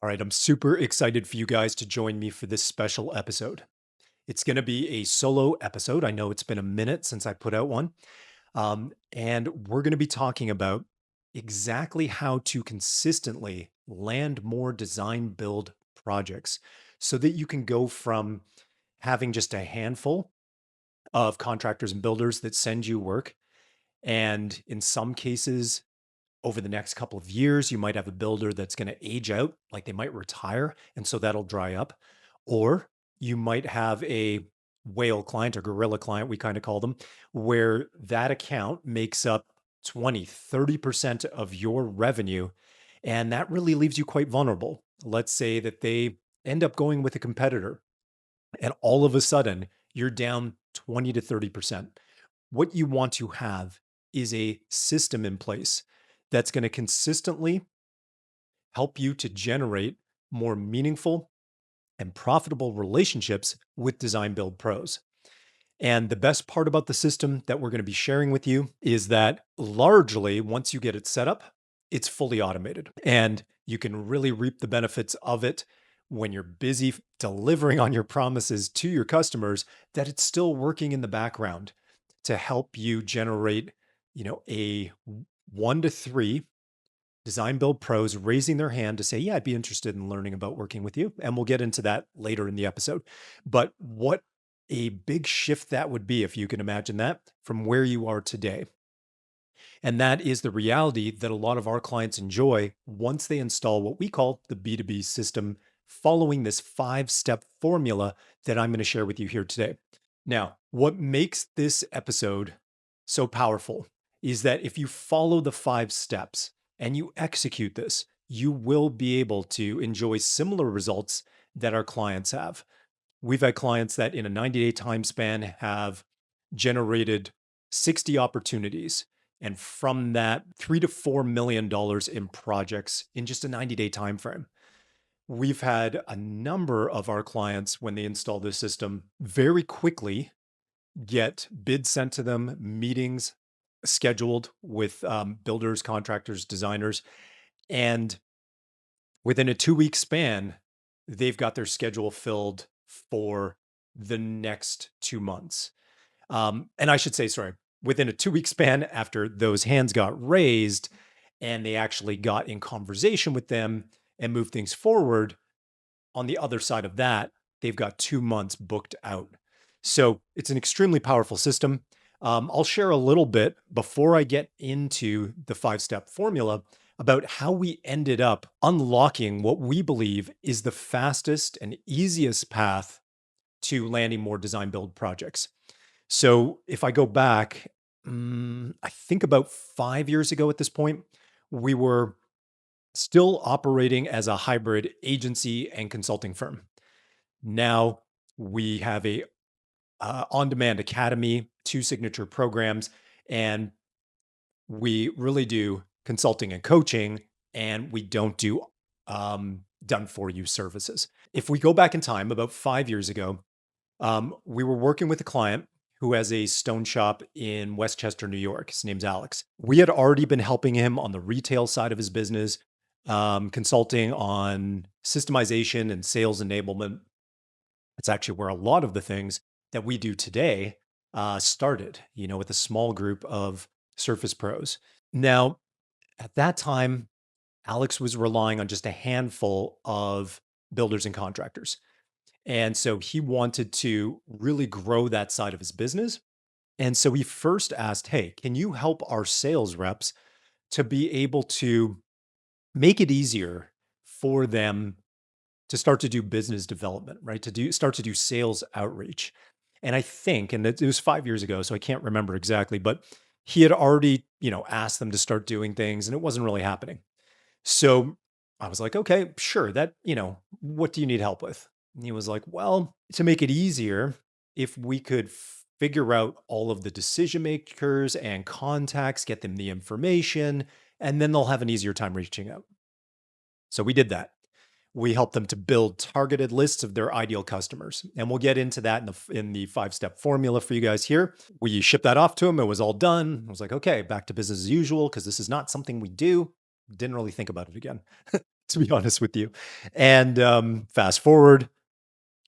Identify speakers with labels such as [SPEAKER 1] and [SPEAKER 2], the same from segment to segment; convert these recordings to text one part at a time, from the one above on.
[SPEAKER 1] All right, I'm super excited for you guys to join me for this special episode. It's going to be a solo episode. I know it's been a minute since I put out one. And we're going to be talking about exactly how to consistently land more design build projects so that you can go from having just a handful of contractors and builders that send you work. And in some cases, over the next couple of years, you might have a builder that's going to age out, like they might retire. And so that'll dry up. Or you might have a whale client or gorilla client, we kind of call them, where that account makes up 20, 30% of your revenue. And that really leaves you quite vulnerable. Let's say that they end up going with a competitor, and all of a sudden you're down 20 to 30%. What you want to have is a system in place that's going to consistently help you to generate more meaningful and profitable relationships with design build pros. And the best part about the system that we're going to be sharing with you is that largely, once you get it set up, it's fully automated and you can really reap the benefits of it when you're busy delivering on your promises to your customers, that it's still working in the background to help you generate, a 1 to 3 design build pros raising their hand to say, yeah, I'd be interested in learning about working with you. And we'll get into that later in the episode. But what a big shift that would be, if you can imagine that, from where you are today. And that is the reality that a lot of our clients enjoy once they install what we call the B2B system, following this 5 step formula that I'm going to share with you here today. Now, what makes this episode so powerful is that if you follow the 5 steps and you execute this, you will be able to enjoy similar results that our clients have. We've had clients that in a 90-day time span have generated 60 opportunities. And from that, $3 to $4 million in projects in just a 90-day time frame. We've had a number of our clients, when they install this system, very quickly get bids sent to them, meetings scheduled with builders, contractors, designers, and within a 2 week span, they've got their schedule filled for the next 2 months. And I should say, sorry, within a 2 week span after those hands got raised and they actually got in conversation with them and moved things forward, on the other side of that, they've got 2 months booked out. So it's an extremely powerful system. I'll share a little bit before I get into the 5 step formula about how we ended up unlocking what we believe is the fastest and easiest path to landing more design build projects. So if I go back, I think about 5 years ago at this point, we were still operating as a hybrid agency and consulting firm. Now we have a on-demand academy, 2 signature programs, and we really do consulting and coaching, and we don't do done for you services. If we go back in time, about 5 years ago, we were working with a client who has a stone shop in Westchester, New York. His name's Alex. We had already been helping him on the retail side of his business, consulting on systemization and sales enablement. It's actually where a lot of the things that we do today started, with a small group of Surface pros. Now, at that time, Alex was relying on just a handful of builders and contractors. And so he wanted to really grow that side of his business. And so he first asked, hey, can you help our sales reps to be able to make it easier for them to start to do business development, right? Start to do sales outreach. And I think, and it was 5 years ago, so I can't remember exactly, but he had already, asked them to start doing things and it wasn't really happening. So I was like, okay, sure. What do you need help with? And he was like, well, to make it easier, if we could figure out all of the decision makers and contacts, get them the information, and then they'll have an easier time reaching out. So we did that. We helped them to build targeted lists of their ideal customers. And we'll get into that in the 5 step formula for you guys here. We shipped that off to them. It was all done. I was like, okay, back to business as usual, because this is not something we do. Didn't really think about it again. to be honest with you. And fast forward,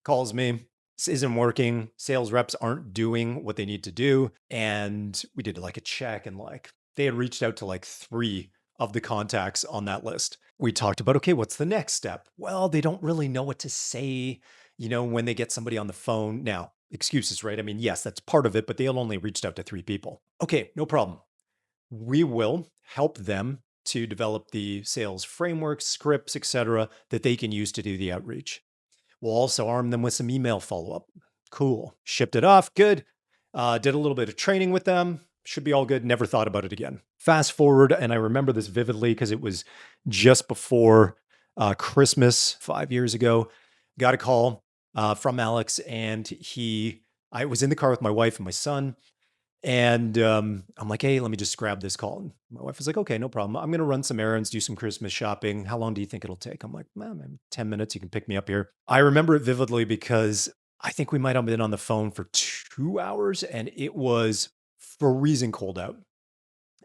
[SPEAKER 1] calls me. This isn't working. Sales reps aren't doing what they need to do. And we did like a check, and like they had reached out to like three of the contacts on that list. We talked about, okay, what's the next step? Well, they don't really know what to say, when they get somebody on the phone. Now, excuses, right? I mean, yes, that's part of it, but they only reached out to three people. Okay, no problem. We will help them to develop the sales frameworks, scripts, etc., that they can use to do the outreach. We'll also arm them with some email follow up. Cool. Shipped it off. Good. Did a little bit of training with them. Should be all good. Never thought about it again. Fast forward, and I remember this vividly because it was just before Christmas 5 years ago. Got a call from Alex, and I was in the car with my wife and my son. And I'm like, hey, let me just grab this call. And my wife was like, okay, no problem. I'm going to run some errands, do some Christmas shopping. How long do you think it'll take? I'm like, maybe 10 minutes. You can pick me up here. I remember it vividly because I think we might have been on the phone for 2 hours, and it was freezing cold out.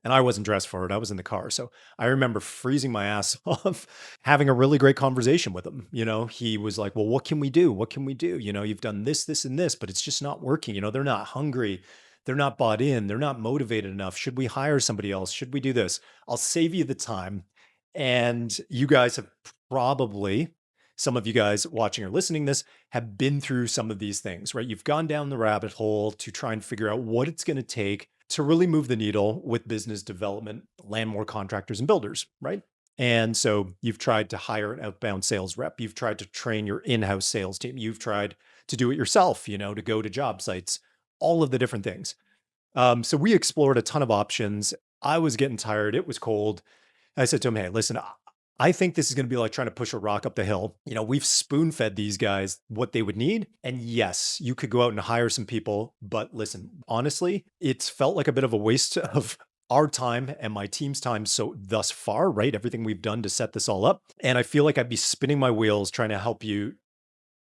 [SPEAKER 1] And I wasn't dressed for it. I was in the car. So I remember freezing my ass off, having a really great conversation with him. He was like, well, what can we do? What can we do? You've done this, this, and this, but it's just not working. They're not hungry. They're not bought in. They're not motivated enough. Should we hire somebody else? Should we do this? I'll save you the time. And you guys have probably, some of you guys watching or listening this have been through some of these things, right? You've gone down the rabbit hole to try and figure out what it's going to take to really move the needle with business development, land more contractors and builders, right? And so you've tried to hire an outbound sales rep. You've tried to train your in-house sales team. You've tried to do it yourself, to go to job sites, all of the different things. So we explored a ton of options. I was getting tired. It was cold. I said to him, hey, listen, I think this is going to be like trying to push a rock up the hill. We've spoon fed these guys what they would need. And yes, you could go out and hire some people. But listen, honestly, it's felt like a bit of a waste of our time and my team's time so thus far, right? Everything we've done to set this all up. And I feel like I'd be spinning my wheels trying to help you,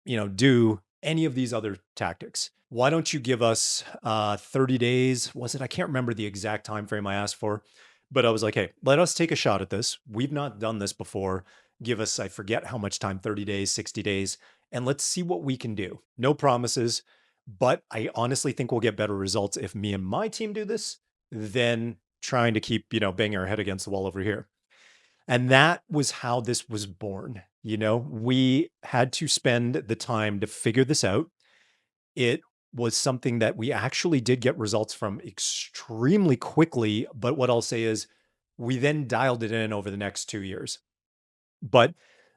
[SPEAKER 1] do any of these other tactics. Why don't you give us 30 days? Was it? I can't remember the exact time frame I asked for. But I was like, hey, let us take a shot at this. We've not done this before. Give us, I forget how much time, 30 days, 60 days, and let's see what we can do. No promises, but I honestly think we'll get better results if me and my team do this than trying to keep, banging our head against the wall over here. And that was how this was born. We had to spend the time to figure this out. It was something that we actually did get results from extremely quickly. But what I'll say is we then dialed it in over the next 2 years. But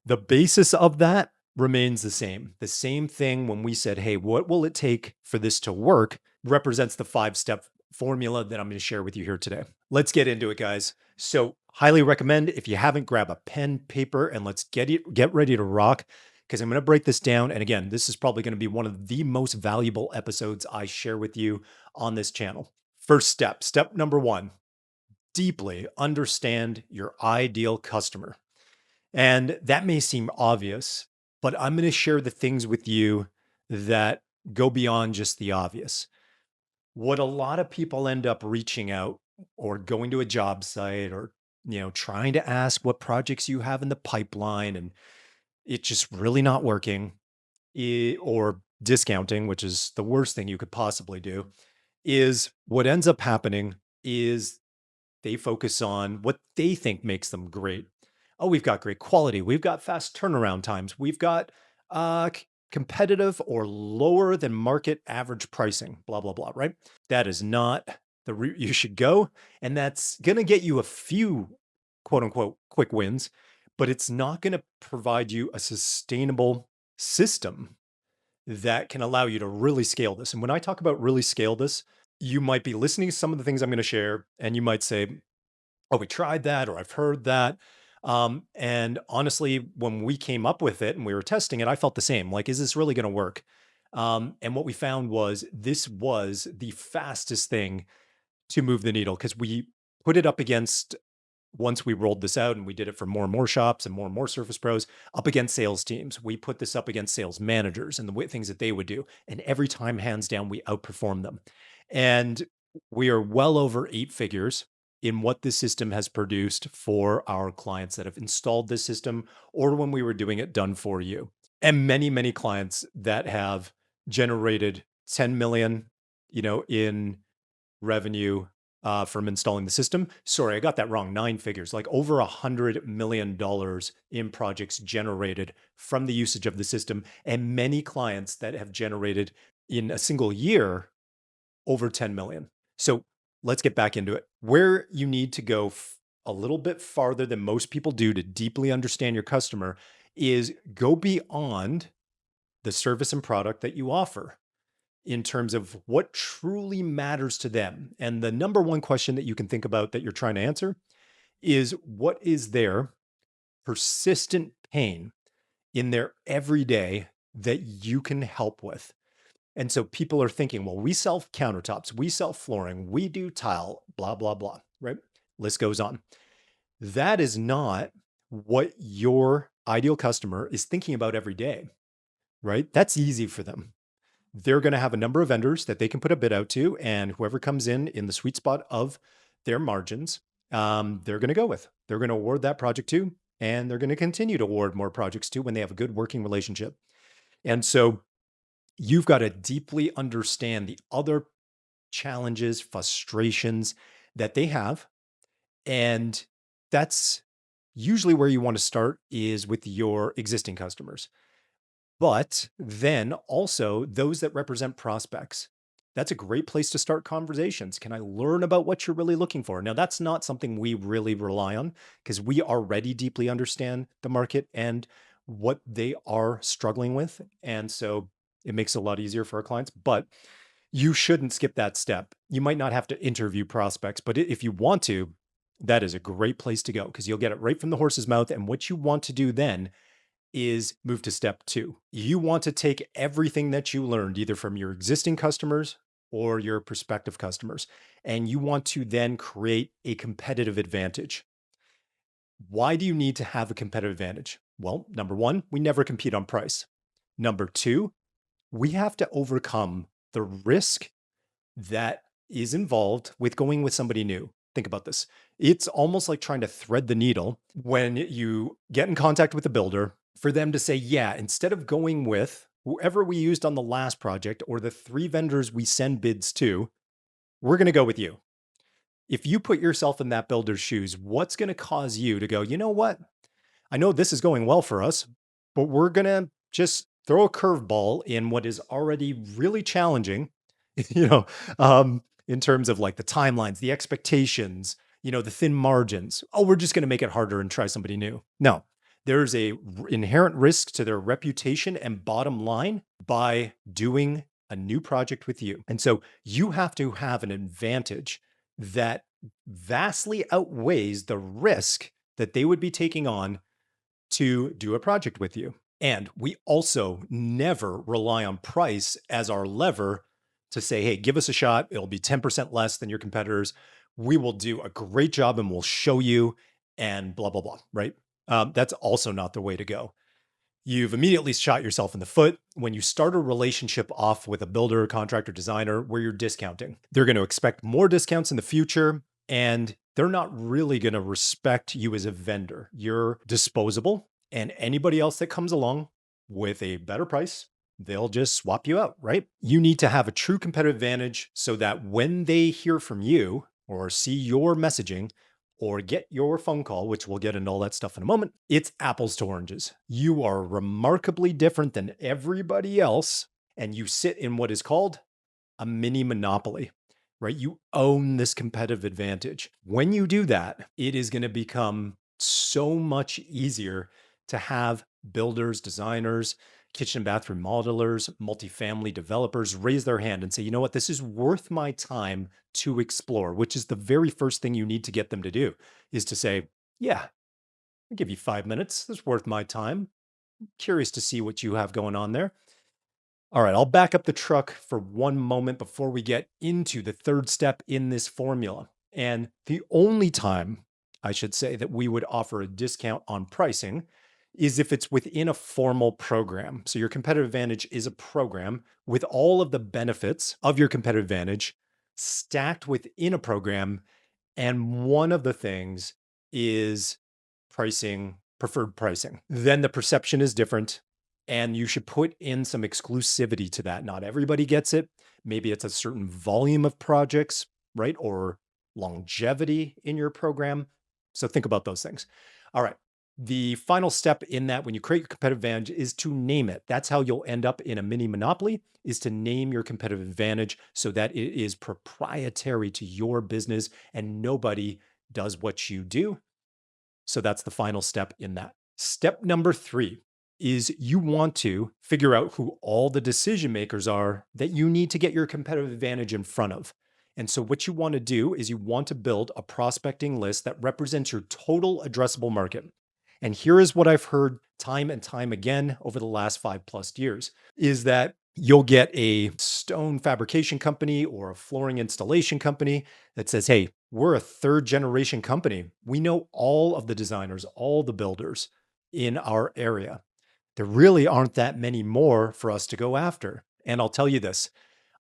[SPEAKER 1] the basis of that remains the same. The same thing when we said, hey, what will it take for this to work represents the 5-step formula that I'm going to share with you here today. Let's get into it, guys. So, highly recommend if you haven't, grab a pen, paper, and let's get ready to rock because I'm going to break this down. And again, this is probably going to be one of the most valuable episodes I share with you on this channel. First step number one, deeply understand your ideal customer. And that may seem obvious, but I'm going to share the things with you that go beyond just the obvious. What a lot of people end up reaching out or going to a job site or trying to ask what projects you have in the pipeline and it's just really not working, or discounting, which is the worst thing you could possibly do, is what ends up happening is they focus on what they think makes them great. Oh, we've got great quality. We've got fast turnaround times. We've got competitive or lower than market average pricing, blah, blah, blah, right? That is not the route you should go. And that's going to get you a few quote unquote quick wins, but it's not going to provide you a sustainable system that can allow you to really scale this. And when I talk about really scale this, you might be listening to some of the things I'm going to share, and you might say, oh, we tried that, or I've heard that. And honestly, when we came up with it and we were testing it, I felt the same. Like, is this really going to work? And what we found was this was the fastest thing to move the needle because we put it up against, once we rolled this out and we did it for more and more shops and more Surface Pros, up against sales teams. We put this up against sales managers and the things that they would do. And every time, hands down, we outperformed them. And we are well over 8 figures in what this system has produced for our clients that have installed this system or when we were doing it done for you. And many, many clients that have generated 10 million, in revenue from installing the system. Sorry, I got that wrong. Nine figures, like over $100 million in projects generated from the usage of the system, and many clients that have generated in a single year over 10 million. So let's get back into it. Where you need to go a little bit farther than most people do to deeply understand your customer is go beyond the service and product that you offer in terms of what truly matters to them. And the number one question that you can think about that you're trying to answer is what is their persistent pain in their everyday that you can help with? And so people are thinking, well, we sell countertops, we sell flooring, we do tile, blah, blah, blah, right? List goes on. That is not what your ideal customer is thinking about every day, right? That's easy for them. They're going to have a number of vendors that they can put a bid out to, and whoever comes in the sweet spot of their margins, they're going to go with. They're going to award that project to, and they're going to continue to award more projects to when they have a good working relationship. And so you've got to deeply understand the other challenges, frustrations that they have. And that's usually where you want to start is with your existing customers. But then also those that represent prospects. That's a great place to start conversations. Can I learn about what you're really looking for? Now, that's not something we really rely on because we already deeply understand the market and what they are struggling with. And so it makes it a lot easier for our clients, but you shouldn't skip that step. You might not have to interview prospects, but if you want to, that is a great place to go because you'll get it right from the horse's mouth. And what you want to do then is move to step two. You want to take everything that you learned, either from your existing customers or your prospective customers, and you want to then create a competitive advantage. Why do you need to have a competitive advantage? Well, number one, we never compete on price. Number two, we have to overcome the risk that is involved with going with somebody new. Think about this. It's almost like trying to thread the needle when you get in contact with a builder for them to say, yeah, instead of going with whoever we used on the last project or the three vendors we send bids to, we're going to go with you. If you put yourself in that builder's shoes, what's going to cause you to go, you know what? I know this is going well for us, but we're going to just throw a curveball in what is already really challenging, you know, in terms of like the timelines, the expectations, the thin margins. Oh, we're just going to make it harder and try somebody new. No, there's a inherent risk to their reputation and bottom line by doing a new project with you. And so you have to have an advantage that vastly outweighs the risk that they would be taking on to do a project with you. And we also never rely on price as our lever to say, hey, give us a shot. It'll be 10% less than your competitors. We will do a great job and we'll show you and blah, blah, blah, right? That's also not the way to go. You've immediately shot yourself in the foot when you start a relationship off with a builder, contractor, designer where you're discounting. They're going to expect more discounts in the future, and they're not really going to respect you as a vendor. You're disposable, and anybody else that comes along with a better price, they'll just swap you out, right? You need to have a true competitive advantage so that when they hear from you or see your messaging, or get your phone call, which we'll get into all that stuff in a moment, it's apples to oranges. You are remarkably different than everybody else, and you sit in what is called a mini monopoly, right? You own this competitive advantage. When you do that, it is going to become so much easier to have builders, designers, kitchen and bathroom modelers, multifamily developers raise their hand and say, you know what, this is worth my time to explore, which is the very first thing you need to get them to do is to say, yeah, I'll give you 5 minutes. This is worth my time. Curious to see what you have going on there. All right, I'll back up the truck for one moment before we get into the third step in this formula. And the only time I should say that we would offer a discount on pricing is if it's within a formal program. So your competitive advantage is a program with all of the benefits of your competitive advantage stacked within a program, And one of the things is pricing, preferred pricing. Then the perception is different. And you should put in some exclusivity to that. Not everybody gets it. Maybe it's a certain volume of projects, right? Or longevity in your program. So think about those things. All right. The final step in that when you create your competitive advantage is to name it. That's how you'll end up in a mini monopoly, is to name your competitive advantage so that it is proprietary to your business and nobody does what you do. So that's the final step in that. Step number 3 is you want to figure out who all the decision makers are that you need to get your competitive advantage in front of. And so what you want to do is you want to build a prospecting list that represents your total addressable market. And here is what I've heard time and time again over the last 5+ years is that you'll get a stone fabrication company or a flooring installation company that says, "Hey, we're a third generation company. We know all of the designers, all the builders in our area. There really aren't that many more for us to go after." And I'll tell you this,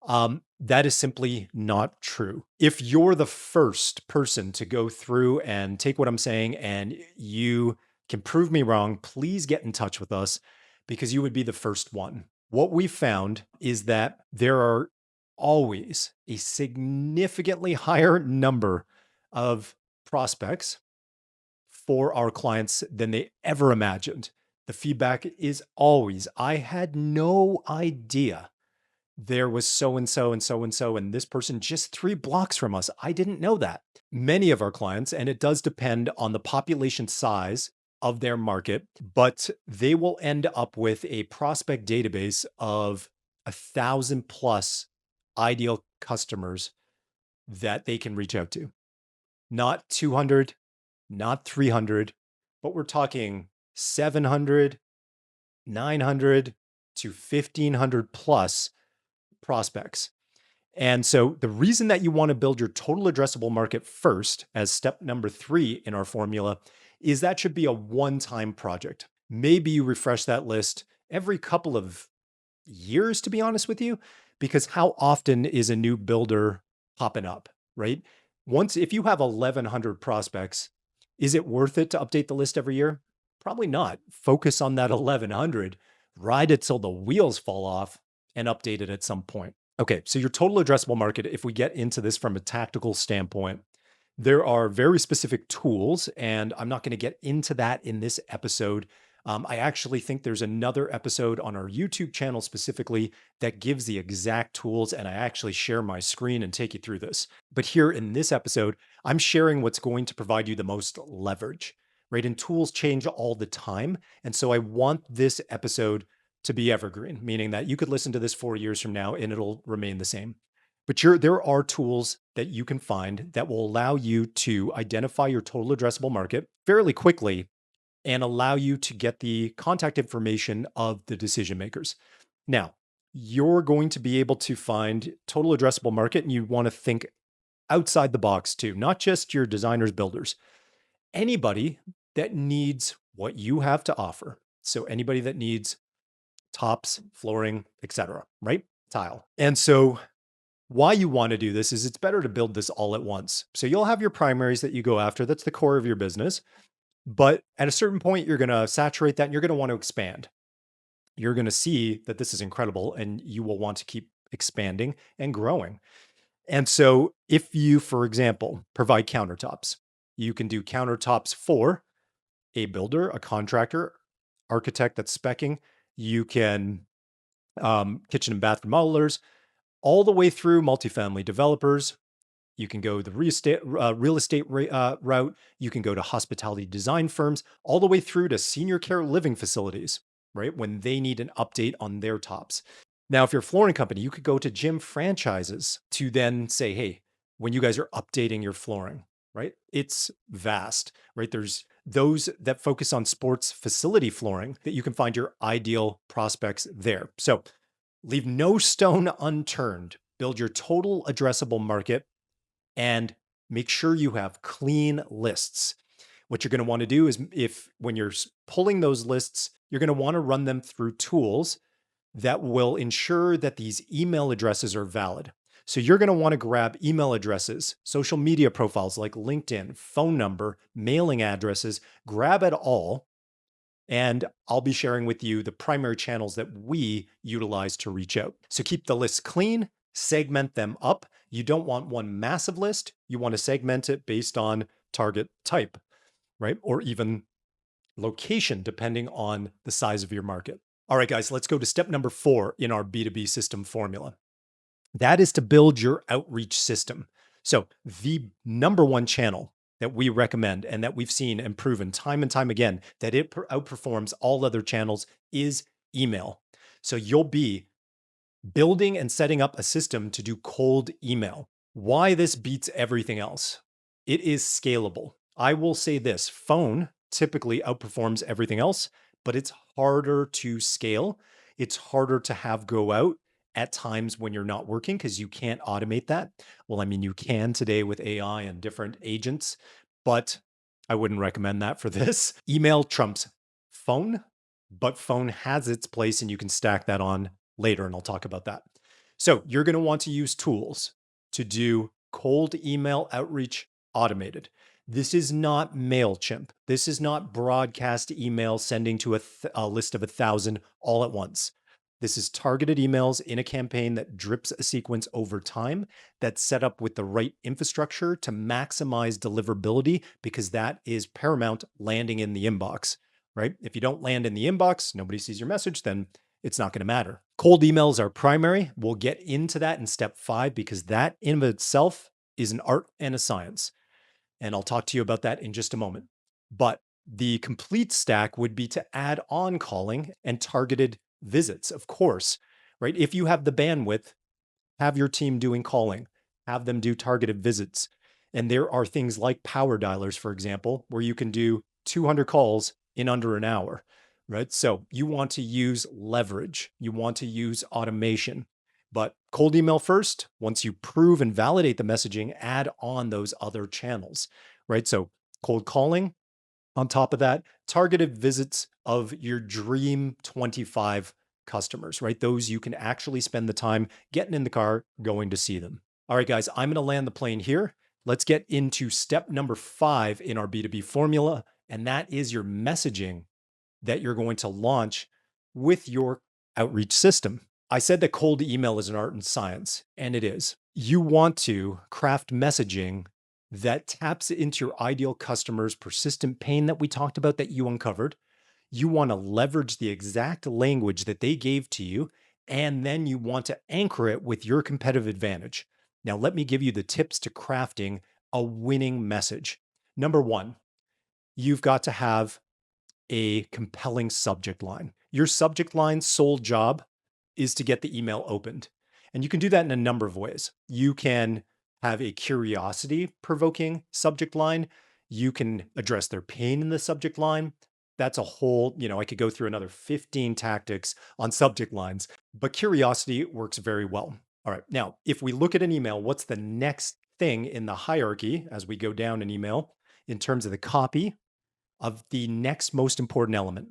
[SPEAKER 1] that is simply not true. If you're the first person to go through and take what I'm saying and you can prove me wrong, please get in touch with us because you would be the first one. What we found is that there are always a significantly higher number of prospects for our clients than they ever imagined. The feedback is always, "I had no idea there was so and so and so and so, and this person just 3 blocks from us. I didn't know that." Many of our clients, and it does depend on the population size of their market, but they will end up with a prospect database of 1,000+ ideal customers that they can reach out to. Not 200, not 300, but we're talking 700, 900 to 1,500 plus prospects. And so the reason that you want to build your total addressable market first, as step number 3 in our formula, is that should be a one-time project. Maybe you refresh that list every couple of years, to be honest with you, because how often is a new builder popping up, right? Once, if you have 1,100 prospects, is it worth it to update the list every year? Probably not. Focus on that 1,100, ride it till the wheels fall off, and update it at some point. Okay, so your total addressable market, if we get into this from a tactical standpoint, there are very specific tools, and I'm not going to get into that in this episode. I actually think there's another episode on our YouTube channel specifically that gives the exact tools, and I actually share my screen and take you through this. But here in this episode, I'm sharing what's going to provide you the most leverage, right? And tools change all the time. And so I want this episode to be evergreen, meaning that you could listen to this 4 years from now and it'll remain the same. But there are tools that you can find that will allow you to identify your total addressable market fairly quickly and allow you to get the contact information of the decision makers. Now, you're going to be able to find total addressable market, and you want to think outside the box too, not just your designers, builders, anybody that needs what you have to offer. So anybody that needs tops, flooring, etc., right? Tile. And so why you want to do this is it's better to build this all at once. So you'll have your primaries that you go after. That's the core of your business. But at a certain point, you're going to saturate that and you're going to want to expand. You're going to see that this is incredible and you will want to keep expanding and growing. And so if you, for example, provide countertops, you can do countertops for a builder, a contractor, architect that's speccing. You can kitchen and bath remodelers, all the way through multifamily developers. You can go the real estate route. You can go to hospitality design firms, all the way through to senior care living facilities, right? When they need an update on their tops. Now, if you're a flooring company, you could go to gym franchises to then say, "Hey, when you guys are updating your flooring," right? It's vast, right? There's those that focus on sports facility flooring that you can find your ideal prospects there. So leave no stone unturned. Build your total addressable market and make sure you have clean lists. What you're going to want to do is if when you're pulling those lists, you're going to want to run them through tools that will ensure that these email addresses are valid. So you're going to want to grab email addresses, social media profiles like LinkedIn, phone number, mailing addresses, grab it all. And I'll be sharing with you the primary channels that we utilize to reach out. So keep the list clean, segment them up. You don't want one massive list. You want to segment it based on target type, right? Or even location, depending on the size of your market. All right, guys, let's go to step number 4 in our B2B system formula. That is to build your outreach system. So, the number one channel that we recommend and that we've seen and proven time and time again that it outperforms all other channels is email. So, you'll be building and setting up a system to do cold email. Why this beats everything else? It is scalable. I will say this phone typically outperforms everything else, but it's harder to scale. It's harder to have go out at times when you're not working because you can't automate that. Well, I mean, you can today with AI and different agents, but I wouldn't recommend that for this. Email trumps phone, but phone has its place and you can stack that on later, and I'll talk about that. So you're going to want to use tools to do cold email outreach automated. This is not MailChimp. This is not broadcast email sending to a list of 1,000 all at once. This is targeted emails in a campaign that drips a sequence over time that's set up with the right infrastructure to maximize deliverability because that is paramount landing in the inbox, right? If you don't land in the inbox, nobody sees your message, then it's not going to matter. Cold emails are primary. We'll get into that in step 5 because that in of itself is an art and a science. And I'll talk to you about that in just a moment. But the complete stack would be to add on calling and targeted visits, of course, right? If you have the bandwidth, have your team doing calling, have them do targeted visits. And there are things like power dialers, for example, where you can do 200 calls in under an hour, right? So you want to use leverage, you want to use automation. But cold email first, once you prove and validate the messaging, add on those other channels, right? So cold calling, on top of that, targeted visits of your dream 25 customers, right? Those you can actually spend the time getting in the car, going to see them. All right, guys, I'm going to land the plane here. Let's get into step number 5 in our B2B formula, and that is your messaging that you're going to launch with your outreach system. I said that cold email is an art and science, and it is. You want to craft messaging that taps into your ideal customer's persistent pain that we talked about that you uncovered. You want to leverage the exact language that they gave to you, and then you want to anchor it with your competitive advantage. Now, let me give you the tips to crafting a winning message. Number 1, you've got to have a compelling subject line. Your subject line's sole job is to get the email opened. And you can do that in a number of ways. You can have a curiosity provoking subject line. You can address their pain in the subject line. That's a whole, I could go through another 15 tactics on subject lines, but curiosity works very well. All right. Now, if we look at an email, what's the next thing in the hierarchy as we go down an email in terms of the copy of the next most important element?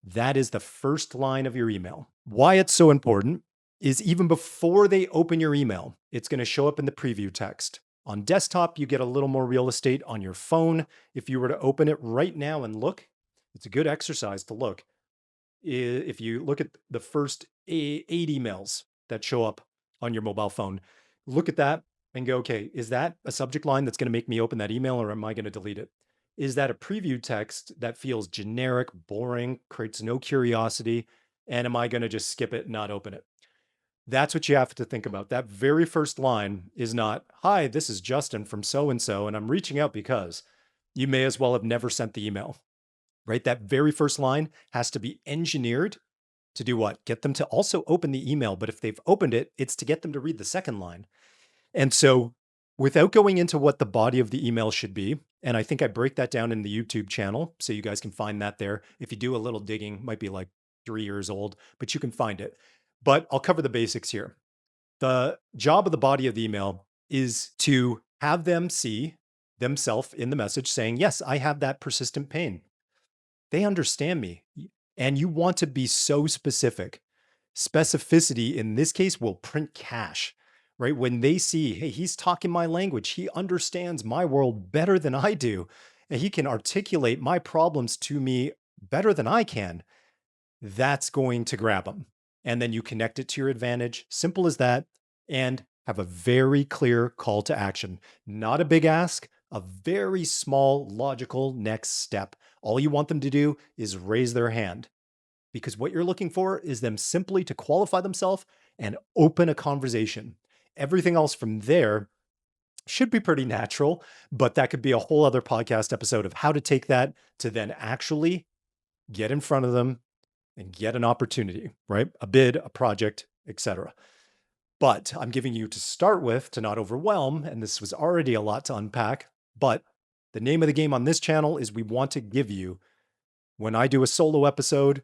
[SPEAKER 1] That is the first line of your email. Why it's so important is even before they open your email, it's going to show up in the preview text. On desktop, you get a little more real estate. On your phone, if you were to open it right now and look, it's a good exercise to look. If you look at the first 8 emails that show up on your mobile phone, look at that and go, okay, is that a subject line that's going to make me open that email, or am I going to delete it? Is that a preview text that feels generic, boring, creates no curiosity? And am I going to just skip it and not open it? That's what you have to think about. That very first line is not, hi, this is Justin from so and I'm reaching out because you may as well have never sent the email, right? That very first line has to be engineered to do what? Get them to also open the email. But if they've opened it, it's to get them to read the second line. And so, without going into what the body of the email should be, and I think I break that down in the YouTube channel, so you guys can find that there. If you do a little digging, might be like 3 years old, but you can find it. But I'll cover the basics here. The job of the body of the email is to have them see themselves in the message saying, yes, I have that persistent pain. They understand me. And you want to be so specific. Specificity in this case will print cash, right? When they see, hey, he's talking my language, he understands my world better than I do, and he can articulate my problems to me better than I can, that's going to grab them. And then you connect it to your advantage. Simple as that. And have a very clear call to action. Not a big ask, a very small, logical next step. All you want them to do is raise their hand because what you're looking for is them simply to qualify themselves and open a conversation. Everything else from there should be pretty natural, but that could be a whole other podcast episode of how to take that to then actually get in front of them and get an opportunity, right? A bid, a project, etc. But I'm giving you to start with to not overwhelm, and this was already a lot to unpack, but the name of the game on this channel is we want to give you, when I do a solo episode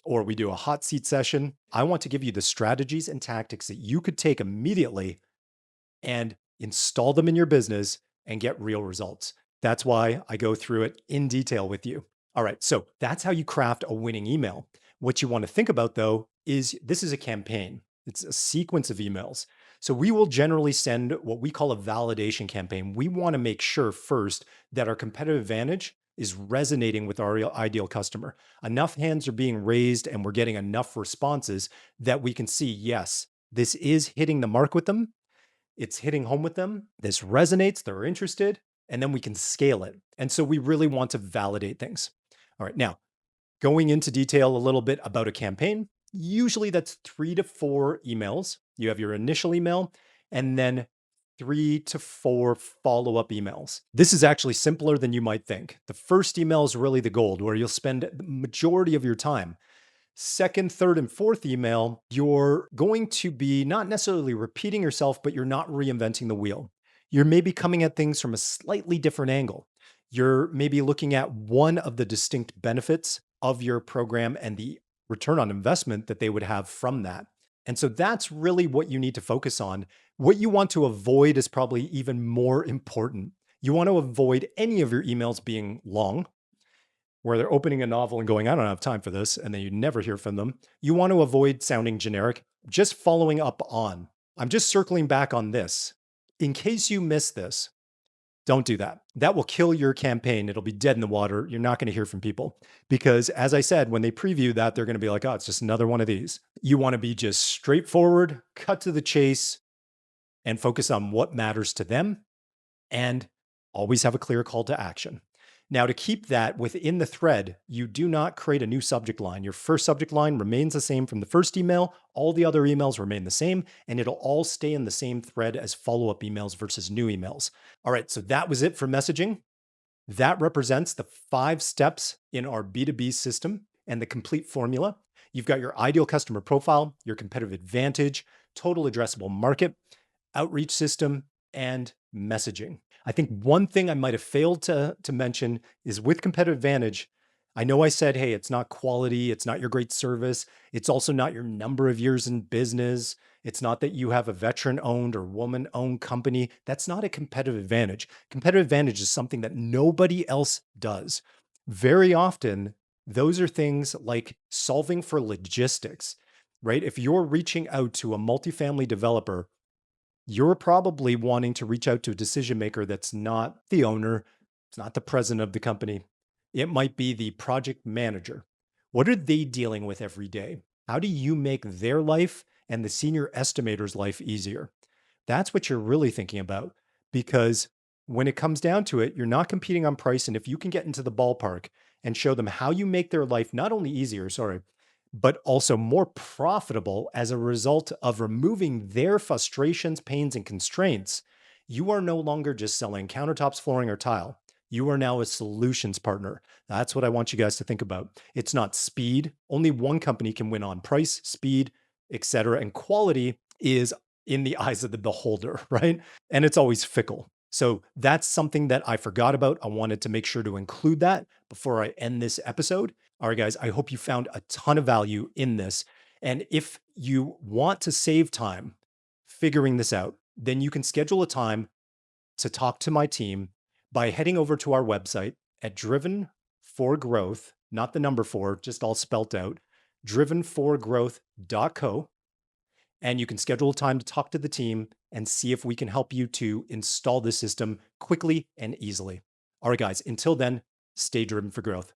[SPEAKER 1] or we do a hot seat session, I want to give you the strategies and tactics that you could take immediately and install them in your business and get real results. That's why I go through it in detail with you. All right, so that's how you craft a winning email. What you want to think about though is this is a campaign. It's a sequence of emails. So we will generally send what we call a validation campaign. We want to make sure first that our competitive advantage is resonating with our ideal customer. Enough hands are being raised and we're getting enough responses that we can see, yes, this is hitting the mark with them. It's hitting home with them. This resonates, they're interested, and then we can scale it. And so we really want to validate things. All right, now going into detail a little bit about a campaign, usually that's 3 to 4 emails. You have your initial email and then 3 to 4 follow up emails. This is actually simpler than you might think. The first email is really the gold, where you'll spend the majority of your time. Second, third, and fourth email, you're going to be not necessarily repeating yourself, but you're not reinventing the wheel. You're maybe coming at things from a slightly different angle. You're maybe looking at one of the distinct benefits of your program and the return on investment that they would have from that. And so that's really what you need to focus on. What you want to avoid is probably even more important. You want to avoid any of your emails being long, where they're opening a novel and going, I don't have time for this, and then you never hear from them. You want to avoid sounding generic, just following up on. I'm just circling back on this. In case you miss this, don't do that. That will kill your campaign. It'll be dead in the water. You're not going to hear from people because, as I said, when they preview that, they're going to be like, oh, it's just another one of these. You want to be just straightforward, cut to the chase, and focus on what matters to them and always have a clear call to action. Now, to keep that within the thread, you do not create a new subject line. Your first subject line remains the same from the first email. All the other emails remain the same, and it'll all stay in the same thread as follow-up emails versus new emails. All right, so that was it for messaging. That represents the 5 steps in our B2B system and the complete formula. You've got your ideal customer profile, your competitive advantage, total addressable market, outreach system, and messaging. I think one thing I might have failed to mention is with competitive advantage. I know I said, hey, it's not quality, it's not your great service, it's also not your number of years in business, it's not that you have a veteran owned or woman owned company. That's not a competitive advantage. Competitive advantage is something that nobody else does. Very often, those are things like solving for logistics, right? If you're reaching out to a multifamily developer, you're probably wanting to reach out to a decision maker that's not the owner, it's not the president of the company. It might be the project manager. What are they dealing with every day? How do you make their life and the senior estimator's life easier? That's what you're really thinking about because when it comes down to it, you're not competing on price. And if you can get into the ballpark and show them how you make their life not only easier, but also more profitable as a result of removing their frustrations, pains, and constraints, you are no longer just selling countertops, flooring, or tile. You are now a solutions partner. That's what I want you guys to think about. It's not speed. Only one company can win on price, speed, etc. And quality is in the eyes of the beholder, right? And it's always fickle. So that's something that I forgot about. I wanted to make sure to include that before I end this episode. All right, guys, I hope you found a ton of value in this. And if you want to save time figuring this out, then you can schedule a time to talk to my team by heading over to our website at Driven for Growth, not the number 4, just all spelt out, drivenforgrowth.co. And you can schedule a time to talk to the team and see if we can help you to install the system quickly and easily. All right, guys, until then, stay driven for growth.